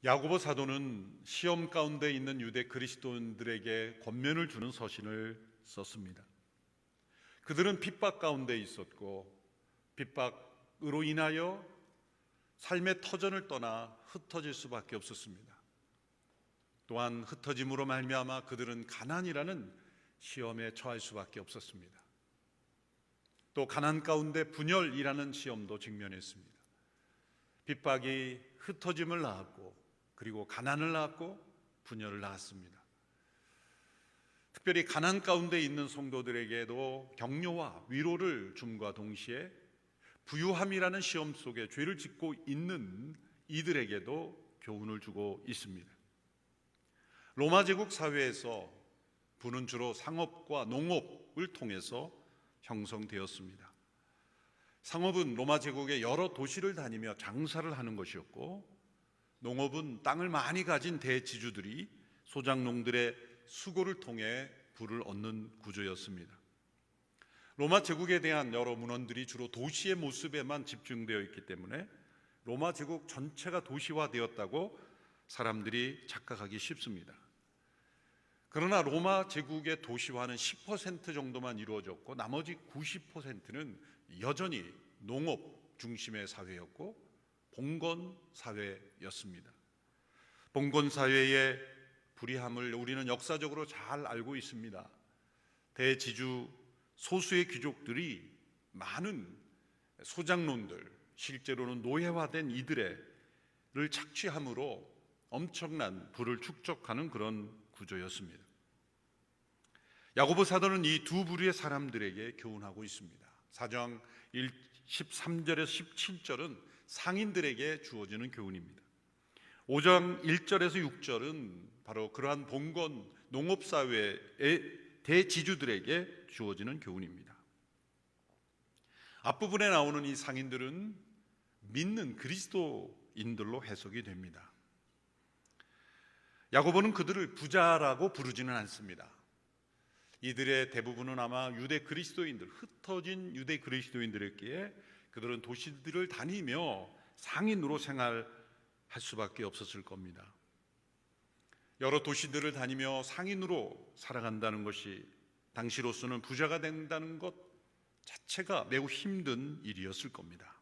야고보 사도는 시험 가운데 있는 유대 그리스도인들에게 권면을 주는 서신을 썼습니다. 그들은 핍박 가운데 있었고 핍박으로 인하여 삶의 터전을 떠나 흩어질 수밖에 없었습니다. 또한 흩어짐으로 말미암아 그들은 가난이라는 시험에 처할 수밖에 없었습니다. 또 가난 가운데 분열이라는 시험도 직면했습니다. 핍박이 흩어짐을 낳았고 그리고 가난을 낳았고 분열을 낳았습니다. 특별히 가난 가운데 있는 성도들에게도 격려와 위로를 줌과 동시에 부유함이라는 시험 속에 죄를 짓고 있는 이들에게도 교훈을 주고 있습니다. 로마 제국 사회에서 부는 주로 상업과 농업을 통해서 형성되었습니다. 상업은 로마 제국의 여러 도시를 다니며 장사를 하는 것이었고, 농업은 땅을 많이 가진 대지주들이 소작농들의 수고를 통해 부를 얻는 구조였습니다. 로마 제국에 대한 여러 문헌들이 주로 도시의 모습에만 집중되어 있기 때문에 로마 제국 전체가 도시화되었다고 사람들이 착각하기 쉽습니다. 그러나 로마 제국의 도시화는 10% 정도만 이루어졌고 나머지 90%는 여전히 농업 중심의 사회였고 봉건 사회였습니다. 봉건 사회의 불이함을 우리는 역사적으로 잘 알고 있습니다. 대지주 소수의 귀족들이 많은 소작농들, 실제로는 노예화된 이들을 착취함으로 엄청난 부를 축적하는 그런 구조였습니다. 야고보 사도는 이 두 부류의 사람들에게 교훈하고 있습니다. 4장 13절에서 17절은 상인들에게 주어지는 교훈입니다. 5장 1절에서 6절은 바로 그러한 봉건 농업사회의 대지주들에게 주어지는 교훈입니다. 앞부분에 나오는 이 상인들은 믿는 그리스도인들로 해석이 됩니다. 야고보는 그들을 부자라고 부르지는 않습니다. 이들의 대부분은 아마 유대 그리스도인들, 흩어진 유대 그리스도인들에게 그들은 도시들을 다니며 상인으로 생활할 수밖에 없었을 겁니다. 여러 도시들을 다니며 상인으로 살아간다는 것이 당시로서는 부자가 된다는 것 자체가 매우 힘든 일이었을 겁니다.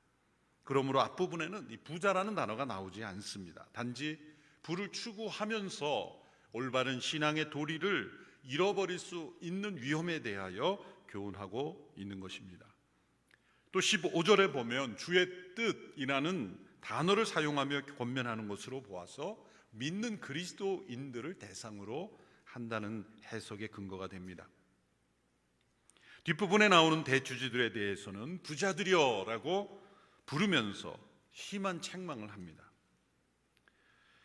그러므로 앞부분에는 이 부자라는 단어가 나오지 않습니다. 단지 부를 추구하면서 올바른 신앙의 도리를 잃어버릴 수 있는 위험에 대하여 교훈하고 있는 것입니다. 또 15절에 보면 주의 뜻이라는 단어를 사용하며 권면하는 것으로 보아서 믿는 그리스도인들을 대상으로 한다는 해석의 근거가 됩니다. 뒷부분에 나오는 대주주들에 대해서는 부자들이여 라고 부르면서 심한 책망을 합니다.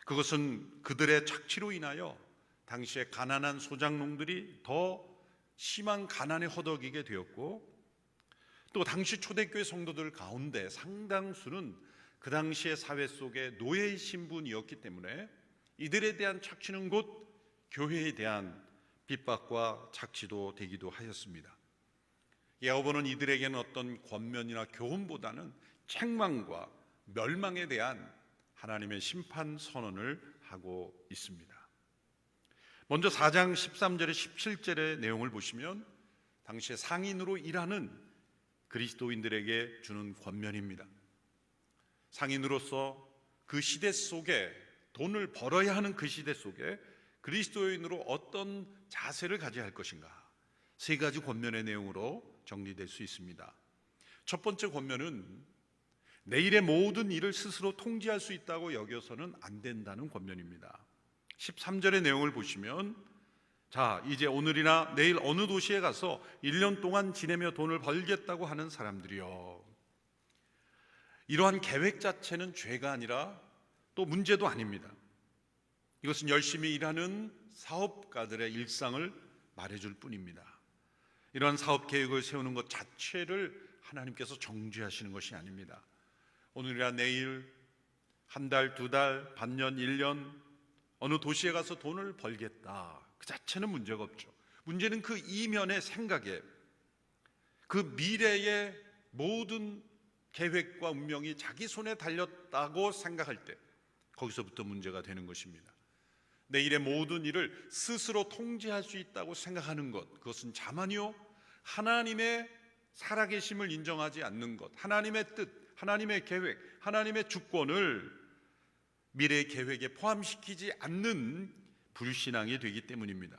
그것은 그들의 착취로 인하여 당시에 가난한 소작농들이 더 심한 가난에 허덕이게 되었고, 또 당시 초대교회 성도들 가운데 상당수는 그 당시의 사회 속에 노예의 신분이었기 때문에 이들에 대한 착취는 곧 교회에 대한 핍박과 착취도 되기도 하였습니다. 야고보는 이들에게는 어떤 권면이나 교훈보다는 책망과 멸망에 대한 하나님의 심판 선언을 하고 있습니다. 먼저 4장 13절에 17절의 내용을 보시면 당시에 상인으로 일하는 그리스도인들에게 주는 권면입니다. 상인으로서 그 시대 속에 돈을 벌어야 하는 그 시대 속에 그리스도인으로 어떤 자세를 가져야 할 것인가, 세 가지 권면의 내용으로 정리될 수 있습니다. 첫 번째 권면은 내일의 모든 일을 스스로 통제할 수 있다고 여겨서는 안 된다는 권면입니다. 13절의 내용을 보시면 자, 이제 오늘이나 내일 어느 도시에 가서 1년 동안 지내며 돈을 벌겠다고 하는 사람들이요, 이러한 계획 자체는 죄가 아니라 또 문제도 아닙니다. 이것은 열심히 일하는 사업가들의 일상을 말해줄 뿐입니다. 이러한 사업 계획을 세우는 것 자체를 하나님께서 정죄하시는 것이 아닙니다. 오늘이나 내일, 한 달, 두 달, 반년, 1년 어느 도시에 가서 돈을 벌겠다, 그 자체는 문제가 없죠. 문제는 그 이면의 생각에, 그 미래의 모든 계획과 운명이 자기 손에 달렸다고 생각할 때 거기서부터 문제가 되는 것입니다. 내일의 모든 일을 스스로 통제할 수 있다고 생각하는 것, 그것은 자만이요 하나님의 살아계심을 인정하지 않는 것, 하나님의 뜻, 하나님의 계획, 하나님의 주권을 미래의 계획에 포함시키지 않는 불신앙이 되기 때문입니다.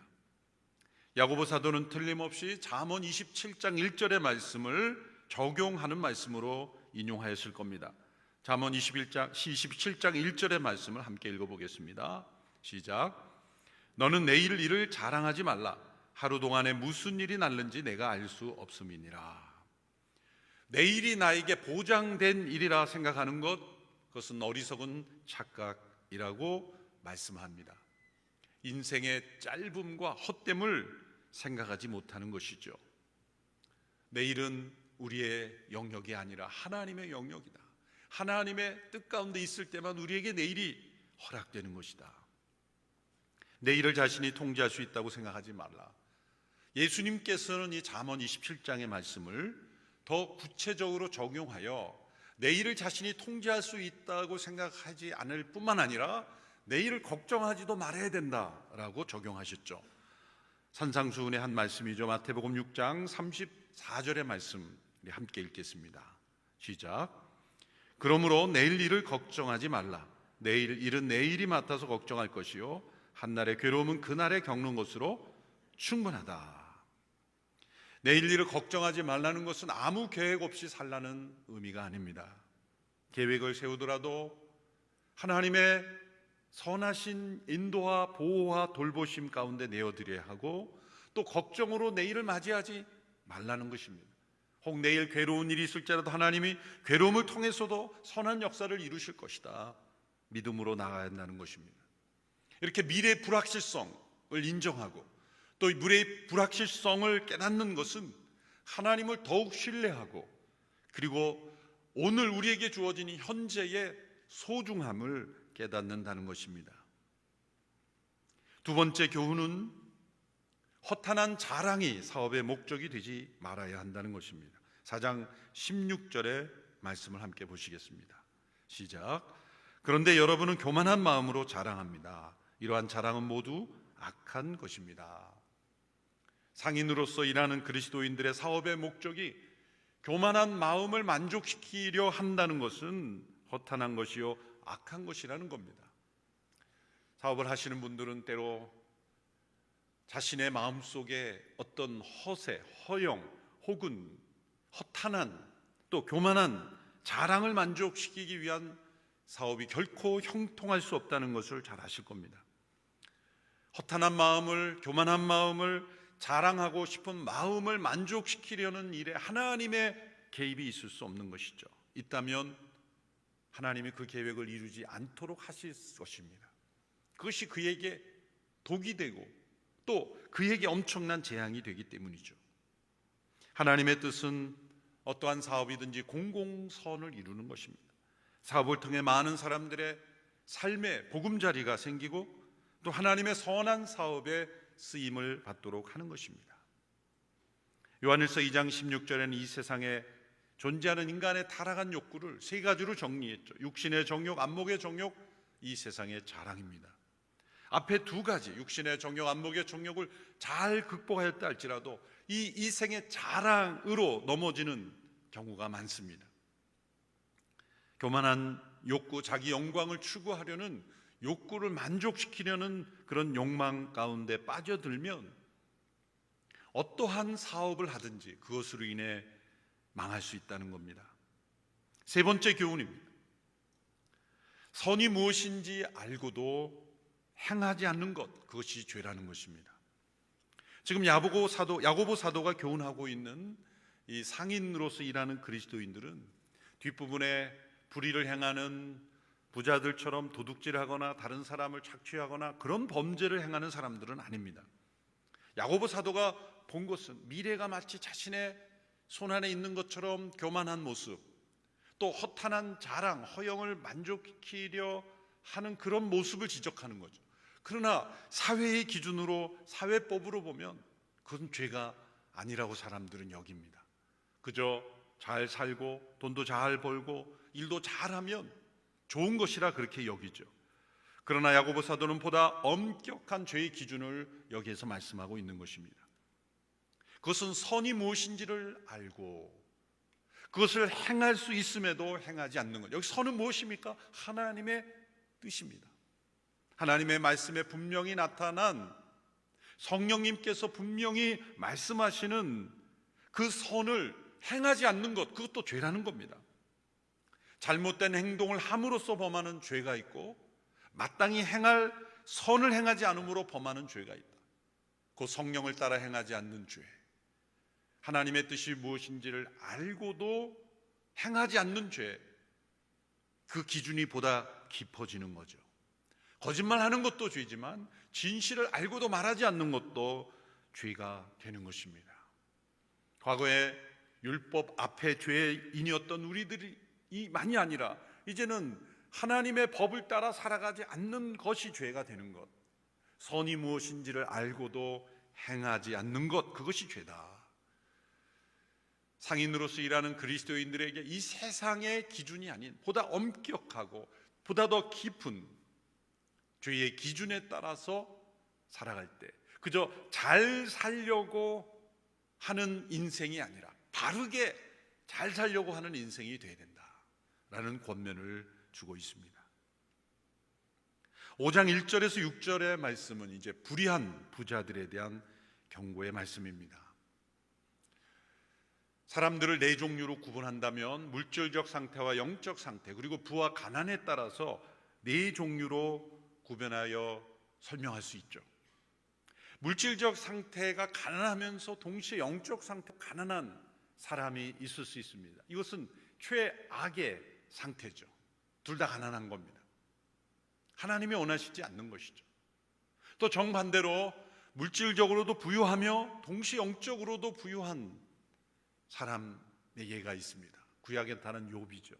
야고보 사도는 틀림없이 잠언 27장 1절의 말씀을 적용하는 말씀으로 인용하였을 겁니다. 잠언 27장 1절의 말씀을 함께 읽어보겠습니다. 시작. 너는 내일 일을 자랑하지 말라. 하루 동안에 무슨 일이 날는지 내가 알 수 없음이니라. 내일이 나에게 보장된 일이라 생각하는 것, 그것은 어리석은 착각이라고 말씀합니다. 인생의 짧음과 헛됨을 생각하지 못하는 것이죠. 내일은 우리의 영역이 아니라 하나님의 영역이다. 하나님의 뜻 가운데 있을 때만 우리에게 내일이 허락되는 것이다. 내일을 자신이 통제할 수 있다고 생각하지 말라. 예수님께서는 이 잠언 27장의 말씀을 더 구체적으로 적용하여 내일을 자신이 통제할 수 있다고 생각하지 않을 뿐만 아니라 내일을 걱정하지도 말아야 된다라고 적용하셨죠. 산상수훈의 한 말씀이죠. 마태복음 6장 34절의 말씀 함께 읽겠습니다. 시작. 그러므로 내일 일을 걱정하지 말라. 내일 일은 내일이 맡아서 걱정할 것이요 한날의 괴로움은 그날에 겪는 것으로 충분하다. 내일 일을 걱정하지 말라는 것은 아무 계획 없이 살라는 의미가 아닙니다. 계획을 세우더라도 하나님의 선하신 인도와 보호와 돌보심 가운데 내어드려야 하고, 또 걱정으로 내일을 맞이하지 말라는 것입니다. 혹 내일 괴로운 일이 있을지라도 하나님이 괴로움을 통해서도 선한 역사를 이루실 것이다, 믿음으로 나아야 한다는 것입니다. 이렇게 미래의 불확실성을 인정하고 또 미래의 불확실성을 깨닫는 것은 하나님을 더욱 신뢰하고, 그리고 오늘 우리에게 주어진 현재의 소중함을 깨닫는다는 것입니다. 두 번째 교훈은 허탄한 자랑이 사업의 목적이 되지 말아야 한다는 것입니다. 4장 16절의 말씀을 함께 보시겠습니다. 시작. 그런데 여러분은 교만한 마음으로 자랑합니다. 이러한 자랑은 모두 악한 것입니다. 상인으로서 일하는 그리스도인들의 사업의 목적이 교만한 마음을 만족시키려 한다는 것은 허탄한 것이요 악한 것이라는 겁니다. 사업을 하시는 분들은 때로 자신의 마음속에 어떤 허세, 허영 혹은 허탄한 또 교만한 자랑을 만족시키기 위한 사업이 결코 형통할 수 없다는 것을 잘 아실 겁니다. 허탄한 마음을, 교만한 마음을, 자랑하고 싶은 마음을 만족시키려는 일에 하나님의 개입이 있을 수 없는 것이죠. 있다면 하나님이 그 계획을 이루지 않도록 하실 것입니다. 그것이 그에게 독이 되고 또 그에게 엄청난 재앙이 되기 때문이죠. 하나님의 뜻은 어떠한 사업이든지 공공선을 이루는 것입니다. 사업을 통해 많은 사람들의 삶의 보금자리가 생기고 또 하나님의 선한 사업에 쓰임을 받도록 하는 것입니다. 요한일서 2장 16절에는 이 세상에 존재하는 인간의 타락한 욕구를 세 가지로 정리했죠. 육신의 정욕, 안목의 정욕, 이 세상의 자랑입니다. 앞에 두 가지, 육신의 정욕, 안목의 정욕을 잘 극복하였다 할지라도 이 이생의 자랑으로 넘어지는 경우가 많습니다. 교만한 욕구, 자기 영광을 추구하려는 욕구를 만족시키려는 그런 욕망 가운데 빠져들면 어떠한 사업을 하든지 그것으로 인해 망할 수 있다는 겁니다. 세 번째 교훈입니다. 선이 무엇인지 알고도 행하지 않는 것, 그것이 죄라는 것입니다. 지금 야고보 사도가 교훈하고 있는 이 상인으로서 일하는 그리스도인들은 뒷부분에 불의를 행하는 부자들처럼 도둑질하거나 다른 사람을 착취하거나 그런 범죄를 행하는 사람들은 아닙니다. 야고보 사도가 본 것은 미래가 마치 자신의 손안에 있는 것처럼 교만한 모습, 또 허탄한 자랑, 허영을 만족시키려 하는 그런 모습을 지적하는 거죠. 그러나 사회의 기준으로, 사회법으로 보면 그건 죄가 아니라고 사람들은 여깁니다. 그저 잘 살고 돈도 잘 벌고 일도 잘하면 좋은 것이라 그렇게 여기죠. 그러나 야고보 사도는 보다 엄격한 죄의 기준을 여기에서 말씀하고 있는 것입니다. 그것은 선이 무엇인지를 알고 그것을 행할 수 있음에도 행하지 않는 것. 여기 선은 무엇입니까? 하나님의 뜻입니다. 하나님의 말씀에 분명히 나타난 성령님께서 분명히 말씀하시는 그 선을 행하지 않는 것, 그것도 죄라는 겁니다. 잘못된 행동을 함으로써 범하는 죄가 있고 마땅히 행할 선을 행하지 않음으로 범하는 죄가 있다. 그 성령을 따라 행하지 않는 죄, 하나님의 뜻이 무엇인지를 알고도 행하지 않는 죄, 그 기준이 보다 깊어지는 거죠. 거짓말하는 것도 죄지만 진실을 알고도 말하지 않는 것도 죄가 되는 것입니다. 과거에 율법 앞에 죄인이었던 우리들이 만이 아니라 이제는 하나님의 법을 따라 살아가지 않는 것이 죄가 되는 것, 선이 무엇인지를 알고도 행하지 않는 것, 그것이 죄다. 상인으로서 일하는 그리스도인들에게 이 세상의 기준이 아닌 보다 엄격하고 보다 더 깊은 죄의 기준에 따라서 살아갈 때 그저 잘 살려고 하는 인생이 아니라 바르게 잘 살려고 하는 인생이 되어야 된다라는 권면을 주고 있습니다. 5장 1절에서 6절의 말씀은 이제 불의한 부자들에 대한 경고의 말씀입니다. 사람들을 네 종류로 구분한다면 물질적 상태와 영적 상태 그리고 부와 가난에 따라서 네 종류로 구분하여 설명할 수 있죠. 물질적 상태가 가난하면서 동시에 영적 상태 가난한 사람이 있을 수 있습니다. 이것은 최악의 상태죠. 둘 다 가난한 겁니다. 하나님이 원하시지 않는 것이죠. 또 정반대로 물질적으로도 부유하며 동시에 영적으로도 부유한 사람의 예가 있습니다. 구약에 나타난 욥이죠.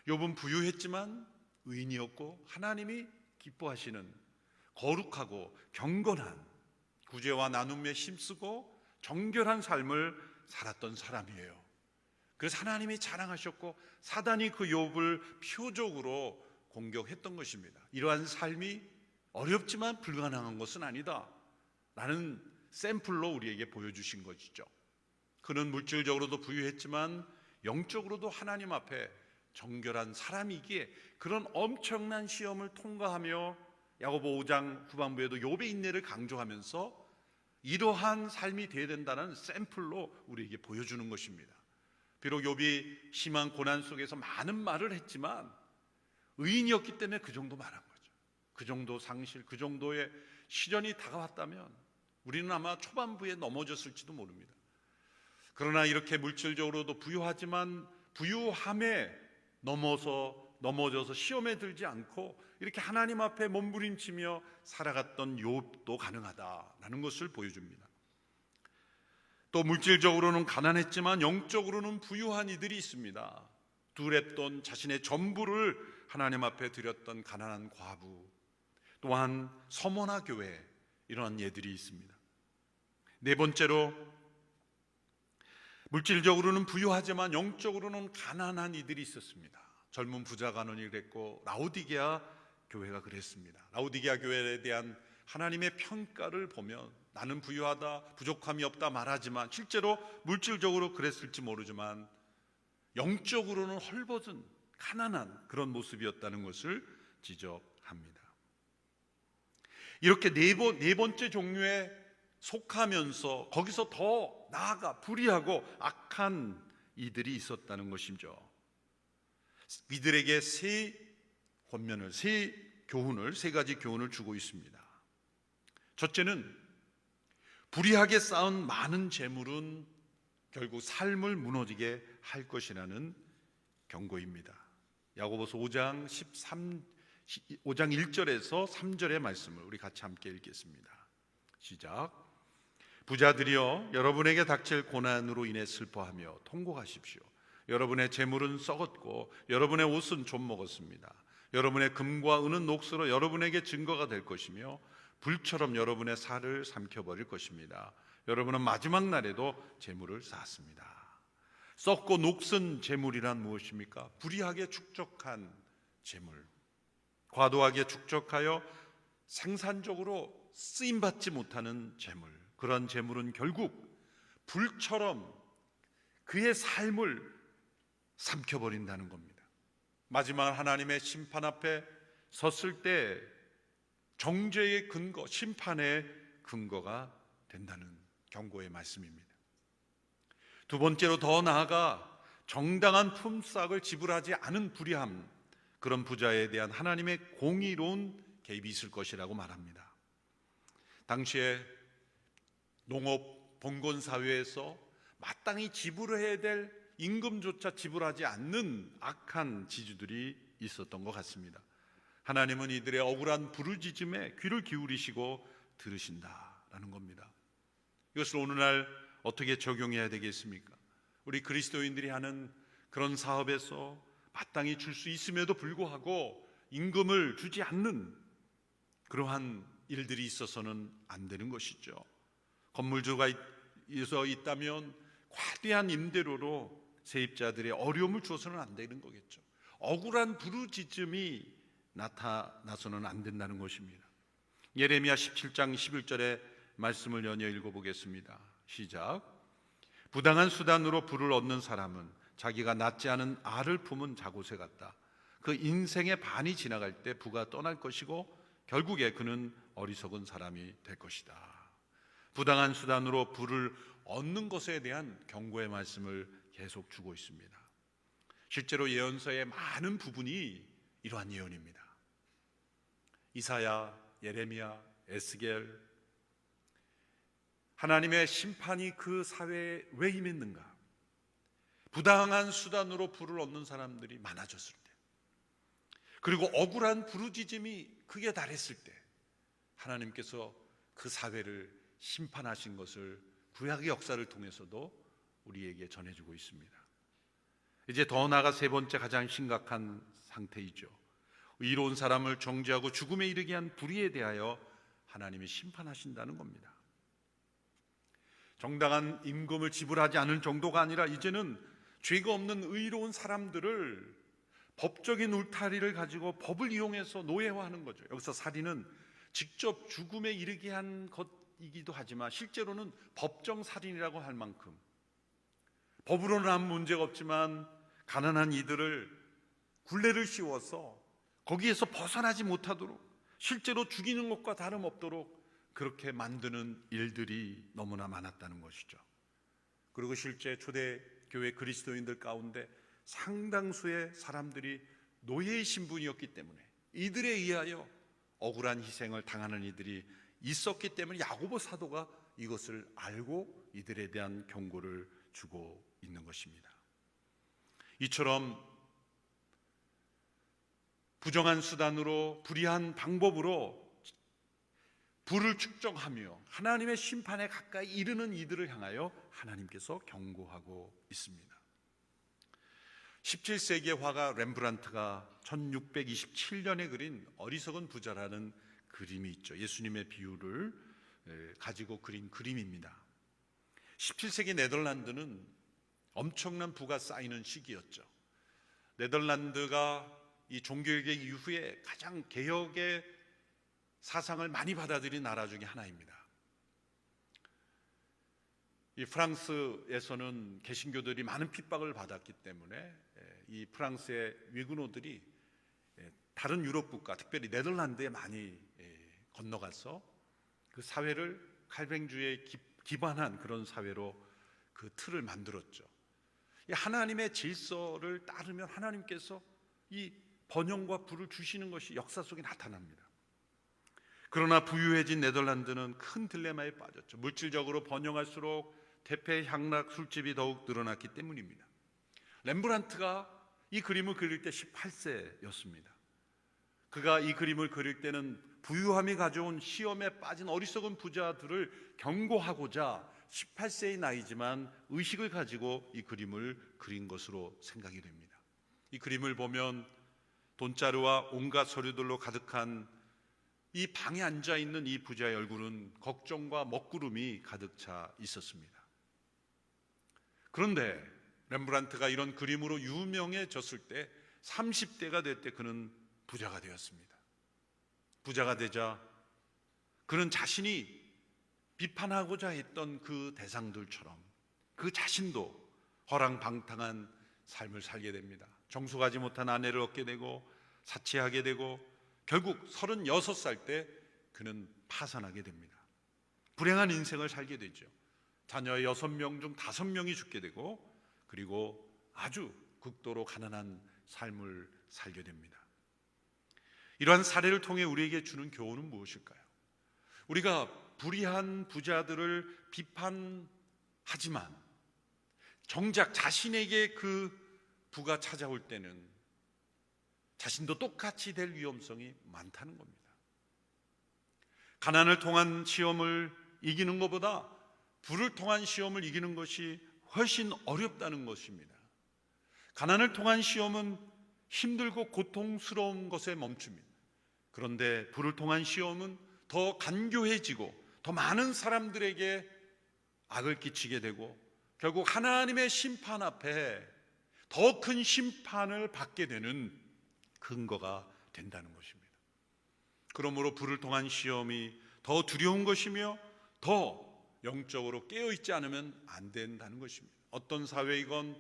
욥은 부유했지만 의인이었고 하나님이 기뻐하시는 거룩하고 경건한 구제와 나눔에 힘쓰고 정결한 삶을 살았던 사람이에요. 그래서 하나님이 자랑하셨고 사단이 그 욥을 표적으로 공격했던 것입니다. 이러한 삶이 어렵지만 불가능한 것은 아니다 라는 샘플로 우리에게 보여주신 것이죠. 그는 물질적으로도 부유했지만 영적으로도 하나님 앞에 정결한 사람이기에 그런 엄청난 시험을 통과하며 야고보 5장 후반부에도 욥의 인내를 강조하면서 이러한 삶이 되어야 된다는 샘플로 우리에게 보여주는 것입니다. 비록 욥이 심한 고난 속에서 많은 말을 했지만 의인이었기 때문에 그 정도 말한 거죠. 그 정도 상실, 그 정도의 시련이 다가왔다면 우리는 아마 초반부에 넘어졌을지도 모릅니다. 그러나 이렇게 물질적으로도 부유하지만 부유함에 넘어져서 시험에 들지 않고 이렇게 하나님 앞에 몸부림치며 살아갔던 욥도 가능하다라는 것을 보여줍니다. 또 물질적으로는 가난했지만 영적으로는 부유한 이들이 있습니다. 두 렙돈 자신의 전부를 하나님 앞에 드렸던 가난한 과부, 또한 서머나 교회, 이런 예들이 있습니다. 네 번째로 물질적으로는 부유하지만 영적으로는 가난한 이들이 있었습니다. 젊은 부자 간원이 그랬고 라오디게아 교회가 그랬습니다. 라오디게아 교회에 대한 하나님의 평가를 보면 나는 부유하다, 부족함이 없다 말하지만 실제로 물질적으로 그랬을지 모르지만 영적으로는 헐벗은 가난한 그런 모습이었다는 것을 지적합니다. 이렇게 네 번째 종류에 속하면서 거기서 더 나아가 불의하고 악한 이들이 있었다는 것이죠. 이들에게 세 가지 교훈을 주고 있습니다. 첫째는 불의하게 쌓은 많은 재물은 결국 삶을 무너지게 할 것이라는 경고입니다. 야고보서 5장 1절에서 3절의 말씀을 우리 같이 함께 읽겠습니다. 시작. 부자들이여 여러분에게 닥칠 고난으로 인해 슬퍼하며 통곡하십시오. 여러분의 재물은 썩었고 여러분의 옷은 좀 먹었습니다. 여러분의 금과 은은 녹슬어 여러분에게 증거가 될 것이며 불처럼 여러분의 살을 삼켜버릴 것입니다. 여러분은 마지막 날에도 재물을 쌓았습니다. 썩고 녹슨 재물이란 무엇입니까? 불의하게 축적한 재물. 과도하게 축적하여 생산적으로 쓰임받지 못하는 재물, 그런 재물은 결국 불처럼 그의 삶을 삼켜버린다는 겁니다. 마지막 하나님의 심판 앞에 섰을 때 정죄의 근거, 심판의 근거가 된다는 경고의 말씀입니다. 두 번째로, 더 나아가 정당한 품삯을 지불하지 않은 불의함, 그런 부자에 대한 하나님의 공의로운 개입이 있을 것이라고 말합니다. 당시에 농업 봉건 사회에서 마땅히 지불해야 될 임금조차 지불하지 않는 악한 지주들이 있었던 것 같습니다. 하나님은 이들의 억울한 부르짖음에 귀를 기울이시고 들으신다라는 겁니다. 이것을 오늘날 어떻게 적용해야 되겠습니까? 우리 그리스도인들이 하는 그런 사업에서 마땅히 줄 수 있음에도 불구하고 임금을 주지 않는 그러한 일들이 있어서는 안 되는 것이죠. 건물주가 있다면 과대한 임대료로 세입자들의 어려움을 주어서는 안 되는 거겠죠. 억울한 부르짖음이 나타나서는 안 된다는 것입니다. 예레미야 17장 11절의 말씀을 연이어 읽어보겠습니다. 시작. 부당한 수단으로 부를 얻는 사람은 자기가 낳지 않은 알을 품은 자고새 같다. 그 인생의 반이 지나갈 때 부가 떠날 것이고 결국에 그는 어리석은 사람이 될 것이다. 부당한 수단으로 부를 얻는 것에 대한 경고의 말씀을 계속 주고 있습니다. 실제로 예언서의 많은 부분이 이러한 예언입니다. 이사야, 예레미야, 에스겔, 하나님의 심판이 그 사회에 왜 임했는가? 부당한 수단으로 부를 얻는 사람들이 많아졌을 때, 그리고 억울한 부르짖음이 극에 달했을 때 하나님께서 그 사회를 심판하신 것을 구약의 역사를 통해서도 우리에게 전해주고 있습니다. 이제 더 나아가 세 번째 가장 심각한 상태이죠. 의로운 사람을 정죄하고 죽음에 이르게 한 불의에 대하여 하나님이 심판하신다는 겁니다. 정당한 임금을 지불하지 않을 정도가 아니라 이제는 죄가 없는 의로운 사람들을 법적인 울타리를 가지고 법을 이용해서 노예화하는 거죠. 여기서 살인은 직접 죽음에 이르게 한 것이기도 하지만 실제로는 법정 살인이라고 할 만큼 법으로는 아무 문제가 없지만 가난한 이들을 굴레를 씌워서 거기에서 벗어나지 못하도록 실제로 죽이는 것과 다름없도록 그렇게 만드는 일들이 너무나 많았다는 것이죠. 그리고 실제 초대교회 그리스도인들 가운데 상당수의 사람들이 노예의 신분이었기 때문에 이들에 의하여 억울한 희생을 당하는 이들이 있었기 때문에 야고보 사도가 이것을 알고 이들에 대한 경고를 주고 있는 것입니다. 이처럼 부정한 수단으로 불의한 방법으로 부를 축적하며 하나님의 심판에 가까이 이르는 이들을 향하여 하나님께서 경고하고 있습니다. 17세기의 화가 렘브란트가 1627년에 그린 어리석은 부자라는 그림이 있죠. 예수님의 비유를 가지고 그린 그림입니다. 17세기 네덜란드는 엄청난 부가 쌓이는 시기였죠. 네덜란드가 이 종교개혁 이후에 가장 개혁의 사상을 많이 받아들인 나라 중에 하나입니다. 이 프랑스에서는 개신교들이 많은 핍박을 받았기 때문에 이 프랑스의 위그노들이 다른 유럽 국가, 특별히 네덜란드에 많이 건너가서 그 사회를 칼뱅주의에 기반한 그런 사회로 그 틀을 만들었죠. 하나님의 질서를 따르면 하나님께서 이 번영과 부를 주시는 것이 역사 속에 나타납니다. 그러나 부유해진 네덜란드는 큰 딜레마에 빠졌죠. 물질적으로 번영할수록 대패, 향락, 술집이 더욱 늘어났기 때문입니다. 렘브란트가 이 그림을 그릴 때 18세였습니다. 그가 이 그림을 그릴 때는 부유함이 가져온 시험에 빠진 어리석은 부자들을 경고하고자 18세의 나이지만 의식을 가지고 이 그림을 그린 것으로 생각이 됩니다. 이 그림을 보면 돈자루와 온갖 서류들로 가득한 이 방에 앉아있는 이 부자의 얼굴은 걱정과 먹구름이 가득 차 있었습니다. 그런데 렘브란트가 이런 그림으로 유명해졌을 때 30대가 될 때 그는 부자가 되었습니다. 부자가 되자 그는 자신이 비판하고자 했던 그 대상들처럼 그 자신도 허랑방탕한 삶을 살게 됩니다. 정숙하지 못한 아내를 얻게 되고 사치하게 되고 결국 36살 때 그는 파산하게 됩니다. 불행한 인생을 살게 되죠. 자녀 6명 중 5명이 죽게 되고 그리고 아주 극도로 가난한 삶을 살게 됩니다. 이러한 사례를 통해 우리에게 주는 교훈은 무엇일까요? 우리가 불의한 부자들을 비판하지만 정작 자신에게 그 부가 찾아올 때는 자신도 똑같이 될 위험성이 많다는 겁니다. 가난을 통한 시험을 이기는 것보다 부를 통한 시험을 이기는 것이 훨씬 어렵다는 것입니다. 가난을 통한 시험은 힘들고 고통스러운 것에 멈춥니다. 그런데 부를 통한 시험은 더 간교해지고 더 많은 사람들에게 악을 끼치게 되고 결국 하나님의 심판 앞에 더 큰 심판을 받게 되는 근거가 된다는 것입니다. 그러므로 부를 통한 시험이 더 두려운 것이며 더 영적으로 깨어있지 않으면 안 된다는 것입니다. 어떤 사회이건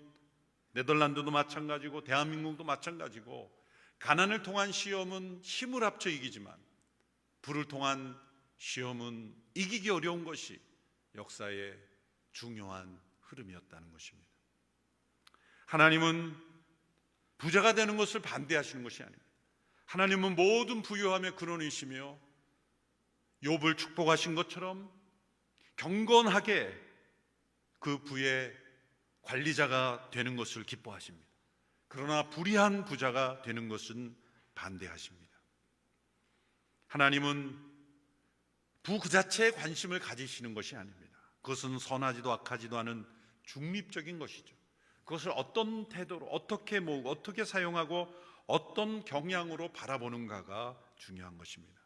네덜란드도 마찬가지고 대한민국도 마찬가지고 가난을 통한 시험은 힘을 합쳐 이기지만 부를 통한 시험은 이기기 어려운 것이 역사의 중요한 흐름이었다는 것입니다. 하나님은 부자가 되는 것을 반대하시는 것이 아닙니다. 하나님은 모든 부유함의 근원이시며 욥을 축복하신 것처럼 경건하게 그 부의 관리자가 되는 것을 기뻐하십니다. 그러나 불의한 부자가 되는 것은 반대하십니다. 하나님은 부 그 자체에 관심을 가지시는 것이 아닙니다. 그것은 선하지도 악하지도 않은 중립적인 것이죠. 그것을 어떤 태도로 어떻게 모으고 어떻게 사용하고 어떤 경향으로 바라보는가가 중요한 것입니다.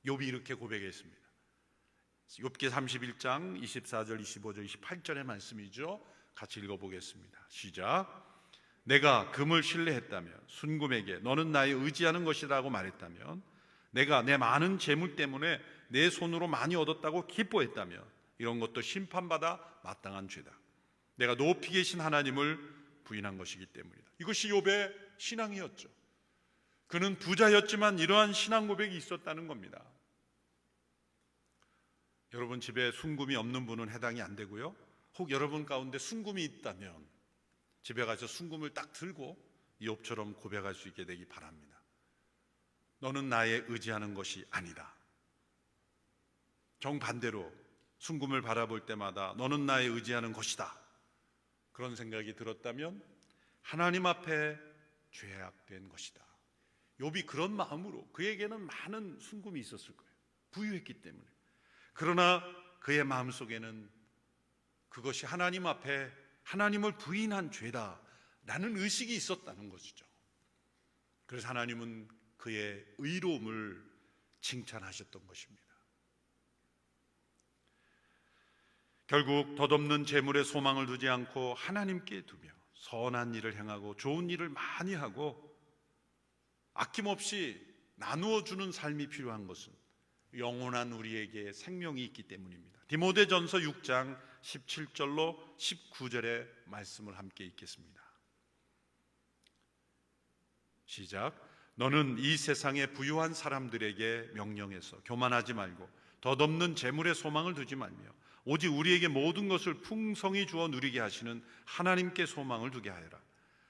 욥이 이렇게 고백했습니다. 욥기 31장 24절, 25절, 28절의 말씀이죠. 같이 읽어보겠습니다. 시작. 내가 금을 신뢰했다며 순금에게 너는 나의 의지하는 것이라고 말했다면, 내가 내 많은 재물 때문에 내 손으로 많이 얻었다고 기뻐했다며, 이런 것도 심판받아 마땅한 죄다. 내가 높이 계신 하나님을 부인한 것이기 때문이다. 이것이 욥의 신앙이었죠. 그는 부자였지만 이러한 신앙 고백이 있었다는 겁니다. 여러분 집에 순금이 없는 분은 해당이 안 되고요. 혹 여러분 가운데 순금이 있다면 집에 가서 순금을 딱 들고 욥처럼 고백할 수 있게 되기 바랍니다. 너는 나의 의지하는 것이 아니다. 정반대로 순금을 바라볼 때마다 너는 나의 의지하는 것이다, 그런 생각이 들었다면 하나님 앞에 죄악된 것이다. 욥이 그런 마음으로, 그에게는 많은 순금이 있었을 거예요. 부유했기 때문에. 그러나 그의 마음속에는 그것이 하나님 앞에 하나님을 부인한 죄다라는 의식이 있었다는 것이죠. 그래서 하나님은 그의 의로움을 칭찬하셨던 것입니다. 결국 덧없는 재물에 소망을 두지 않고 하나님께 두며 선한 일을 행하고 좋은 일을 많이 하고 아낌없이 나누어 주는 삶이 필요한 것은 영원한 우리에게 생명이 있기 때문입니다. 디모데전서 6장 17절로 19절의 말씀을 함께 읽겠습니다. 시작. 너는 이 세상의 부유한 사람들에게 명령해서 교만하지 말고 덧없는 재물에 소망을 두지 말며 오직 우리에게 모든 것을 풍성히 주어 누리게 하시는 하나님께 소망을 두게 하여라.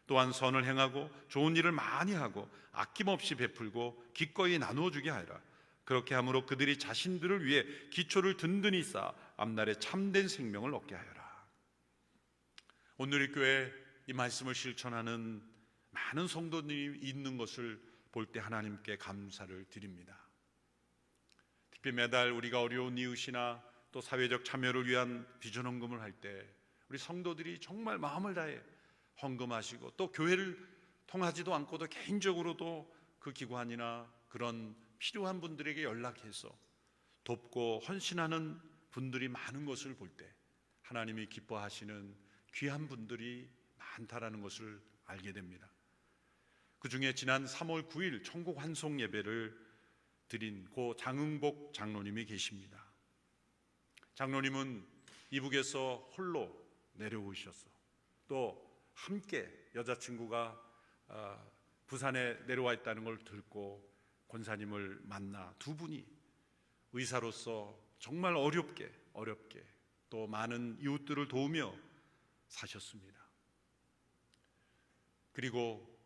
또한 선을 행하고 좋은 일을 많이 하고 아낌없이 베풀고 기꺼이 나누어 주게 하여라. 그렇게 함으로 그들이 자신들을 위해 기초를 든든히 쌓아 앞날에 참된 생명을 얻게 하여라. 오늘 이 교회 이 말씀을 실천하는 많은 성도들이 있는 것을 볼 때 하나님께 감사를 드립니다. 특히 매달 우리가 어려운 이웃이나 또 사회적 참여를 위한 비전 헌금을 할 때 우리 성도들이 정말 마음을 다해 헌금하시고 또 교회를 통하지도 않고도 개인적으로도 그 기관이나 그런 필요한 분들에게 연락해서 돕고 헌신하는 분들이 많은 것을 볼 때 하나님이 기뻐하시는 귀한 분들이 많다라는 것을 알게 됩니다. 그 중에 지난 3월 9일 천국 환송 예배를 드린 고 장흥복 장로님이 계십니다. 장로님은 이북에서 홀로 내려오셔서 또 함께 여자친구가 부산에 내려와 있다는 걸 듣고 권사님을 만나 두 분이 의사로서 정말 어렵게 또 많은 이웃들을 도우며 사셨습니다. 그리고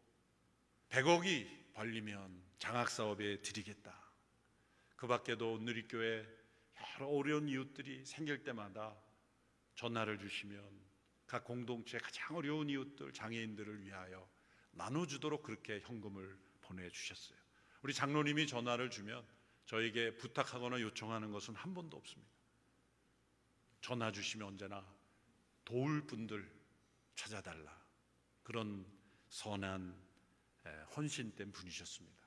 100억이 벌리면 장학사업에 드리겠다. 그 밖에도 누리교회 여러 어려운 이웃들이 생길 때마다 전화를 주시면 각 공동체 가장 어려운 이웃들, 장애인들을 위하여 나눠주도록 그렇게 현금을 보내주셨어요. 우리 장로님이 전화를 주면 저에게 부탁하거나 요청하는 것은 한 번도 없습니다. 전화 주시면 언제나 도울 분들 찾아달라, 그런 선한 헌신된 분이셨습니다.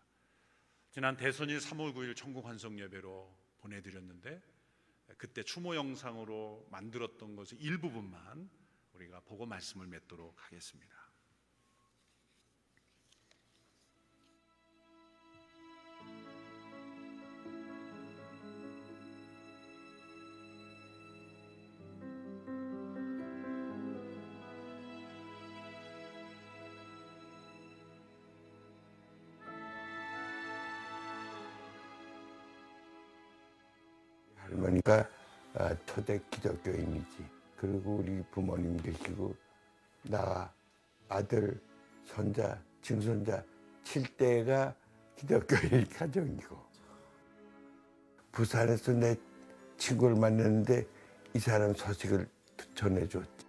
지난 대선일 3월 9일 천국 환송 예배로 보내드렸는데 그때 추모 영상으로 만들었던 것의 일부분만 우리가 보고 말씀을 맺도록 하겠습니다. 할머니가 토대 기독교인이지. 그리고 우리 부모님 계시고 나 아들, 손자, 증손자 7대가 기독교인 가정이고, 부산에서 내 친구를 만났는데 이 사람 소식을 전해줬지.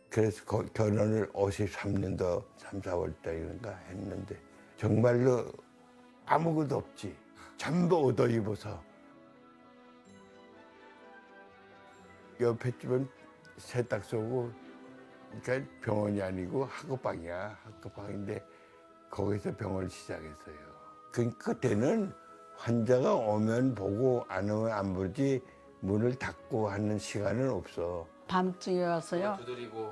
그래서 결혼을 53년도 3, 4월 달인가 했는데 정말로 아무것도 없지. 전부 옷 입어서. 옆에 집은 세탁소고, 그러니까 병원이 아니고 학급방이야. 학급방인데 거기서 병원을 시작했어요. 그때는 환자가 오면 보고 안 오면 안 보지 문을 닫고 하는 시간은 없어. 밤중에 와서요.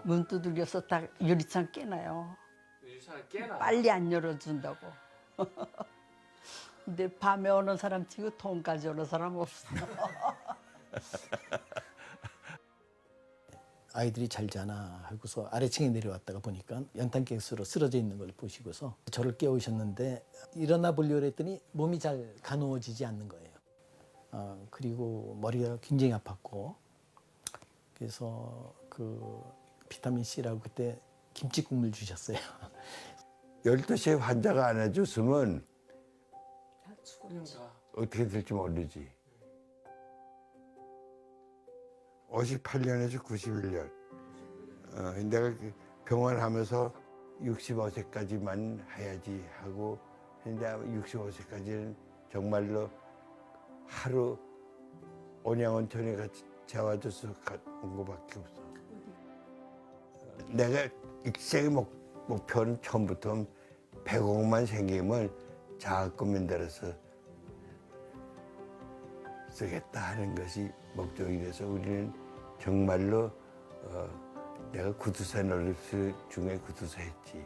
문 두드려서 딱 유리창 깨놔요. 빨리 안 열어준다고. 근데 밤에 오는 사람 치고 돈까지 오는 사람 없어. 아이들이 잘 자나 하고서 아래층에 내려왔다가 보니까 연탄가스로 쓰러져 있는 걸 보시고서 저를 깨우셨는데 일어나 보려고 했더니 몸이 잘 가누어지지 않는 거예요. 그리고 머리가 굉장히 아팠고, 그래서 그 비타민 C라고 그때 김치국물 주셨어요. 12시에 환자가 안 해줬으면 어떻게 될지 모르지. 58년에서 91년 내가 병원 하면서 65세까지만 해야지 하고 했는데 65세까지는 정말로 하루 온양온천에 같이 재워줘서 온 것밖에 없어. 내가 일생의 목표는 처음부터 100억만 생기면 장학금 만들어서 쓰겠다 하는 것이 목적이 돼서 우리는 정말로 내가 구두사 노릇 중에 구두사 했지.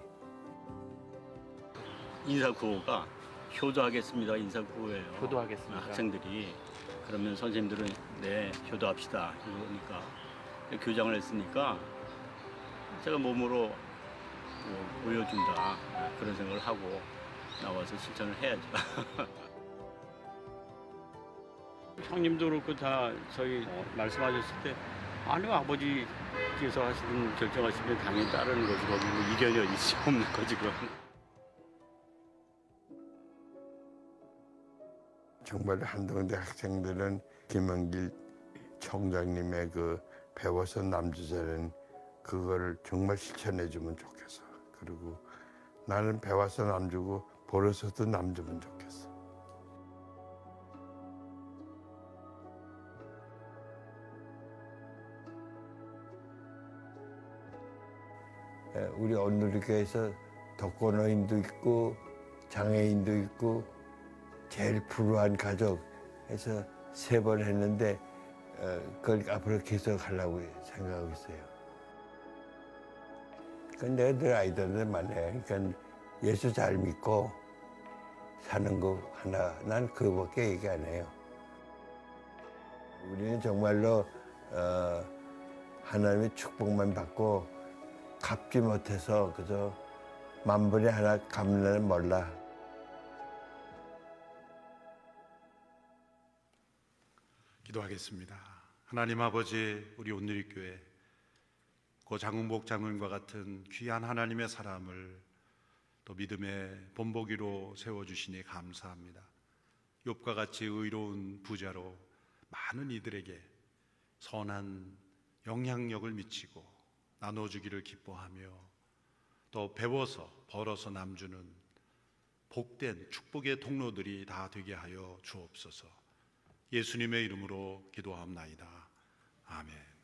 인사구호가 효도하겠습니다. 인사구호예요. 효도하겠습니다. 학생들이. 그러면 선생님들은 네, 효도합시다. 그러니까 교장을 했으니까 제가 몸으로 보여준다. 그런 생각을 하고 나와서 실천을 해야죠. 형님도 그렇고 다 저희 말씀하셨을 때 아니 아버지께서 하시든 결정하시면 당연히 따르는 거지. 거기 이견이 어디 없는 거지 그럼. 정말 한동대 학생들은 김원길 총장님의 그 배워서 남주자는 그거를 정말 실천해주면 좋겠어. 그리고 나는 배워서 남주고 벌어서도 남주면 좋겠어. 우리 온누리교회에서 독거노인도 있고 장애인도 있고 제일 불우한 가족 해서 3번 했는데 그걸 앞으로 계속 하려고 생각하고 있어요. 그러니까 내가 늘 아이들한테 말해. 그러니까 예수 잘 믿고 사는 거 하나, 난 그거밖에 얘기 안 해요. 우리는 정말로 하나님의 축복만 받고 갚지 못해서 그저 만분의 하나 갚는 날은 몰라. 기도하겠습니다. 하나님 아버지, 우리 온누리교회 고 장흥복 장로님과 같은 귀한 하나님의 사람을 또 믿음의 본보기로 세워주시니 감사합니다. 욥과 같이 의로운 부자로 많은 이들에게 선한 영향력을 미치고 나눠주기를 기뻐하며 또 배워서 벌어서 남주는 복된 축복의 통로들이 다 되게 하여 주옵소서. 예수님의 이름으로 기도하옵나이다. 아멘.